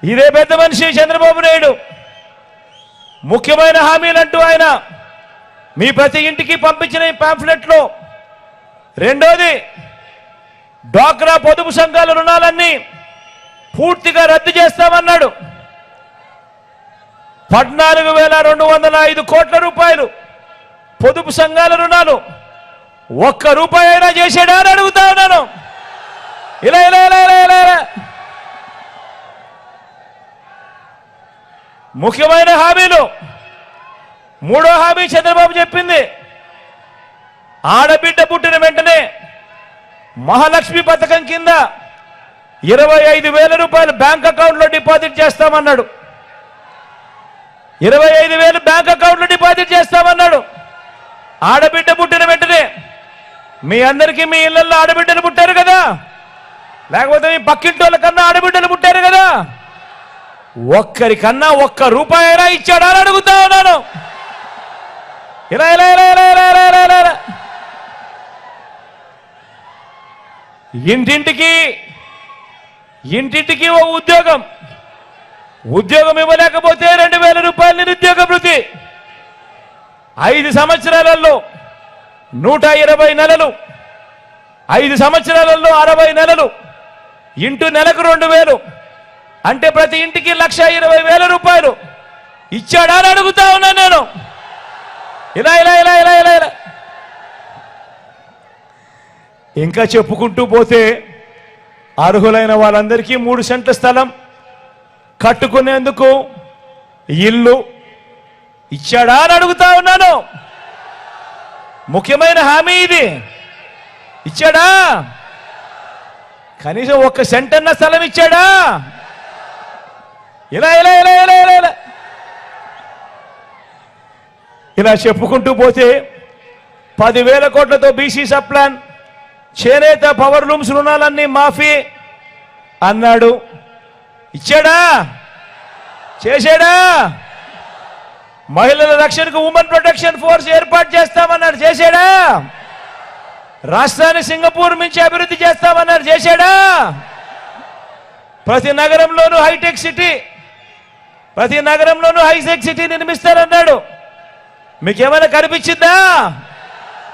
ఇదే పెద్ద మనిషి చంద్రబాబు నాయుడు ముఖ్యమైన హామీలంటూ ఆయన మీ ప్రతి ఇంటికి పంపించిన ఈ పాంఫ్లెట్లో రెండోది డ్వాక్రా పొదుపు సంఘాల రుణాలన్నీ పూర్తిగా రద్దు చేస్తామన్నాడు. 14,205 కోట్ల రూపాయలు పొదుపు సంఘాల రుణాలు ఒక్క రూపాయి అయినా చేసాడా అని అడుగుతా ఉన్నాను. ఇలా ఇలా ఇలా ఇలా ఇలా ఇలా ముఖ్యమైన హామీలు. మూడో హామీ చంద్రబాబు చెప్పింది, ఆడబిడ్డ పుట్టిన వెంటనే మహాలక్ష్మి పథకం కింద 25,000 రూపాయలు బ్యాంక్ అకౌంట్లో డిపాజిట్ చేస్తామన్నాడు. 25,000 బ్యాంక్ అకౌంట్లో డిపాజిట్ చేస్తామన్నాడు. ఆడబిడ్డ పుట్టిన వెంటనే మీ అందరికీ మీ ఇళ్లలో ఆడబిడ్డలు పుట్టారు కదా, లేకపోతే మీ పక్కింటోళ్ళ కన్నా ఆడబిడ్డలు పుట్టారు కదా, ఒక్కరికన్నా ఒక్క రూపాయి అయినా ఇచ్చాడా అని అడుగుతా ఉన్నాను. ఇలా ఇలా ఇలా ఇలా ఇలా ఇలా ఇలా ఇలా ఇంటింటికి ఓ ఉద్యోగం ఇవ్వలేకపోతే 2,000 రూపాయలు నిరుద్యోగ భృతి. 5 సంవత్సరాలలో 120 నెలలు, 5 సంవత్సరాలలో 60 నెలలు ఇంటూ నెలకు 2,000 అంటే ప్రతి ఇంటికి 1,20,000 రూపాయలు ఇచ్చాడా అని అడుగుతా ఉన్నాను నేను. ఇలా ఇలా ఇలా ఇలా ఇలా ఇలా ఇంకా చెప్పుకుంటూ పోతే అర్హులైన వాళ్ళందరికీ 3 సెంట్ల స్థలం కట్టుకునేందుకు ఇల్లు ఇచ్చాడా అని అడుగుతా ఉన్నాను. ముఖ్యమైన హామీ ఇది. ఇచ్చాడా? కనీసం 1 సెంట్ అన్న స్థలం ఇచ్చాడా? ఇలా ఇలా ఇలా ఇలా ఇలా ఇలా ఇలా చెప్పుకుంటూ పోతే 10,000 కోట్లతో బీసీ సబ్ ప్లాన్, చేనేత పవర్ లూమ్స్ రుణాలన్నీ మాఫీ అన్నాడు. ఇచ్చాడా? చేశాడా? మహిళల రక్షణకు ఉమెన్ ప్రొటెక్షన్ ఫోర్స్ ఏర్పాటు చేస్తామన్నాడు. చేశాడా? రాష్ట్రాన్ని సింగపూర్ నుంచి అభివృద్ధి చేస్తామన్నారు. చేశాడా? ప్రతి నగరంలోనూ హైటెక్ సిటీ, ప్రతి నగరంలోనూ హైటెక్ సిటీ నిర్మిస్తారన్నాడు. మీకేమైనా కనిపించిందా?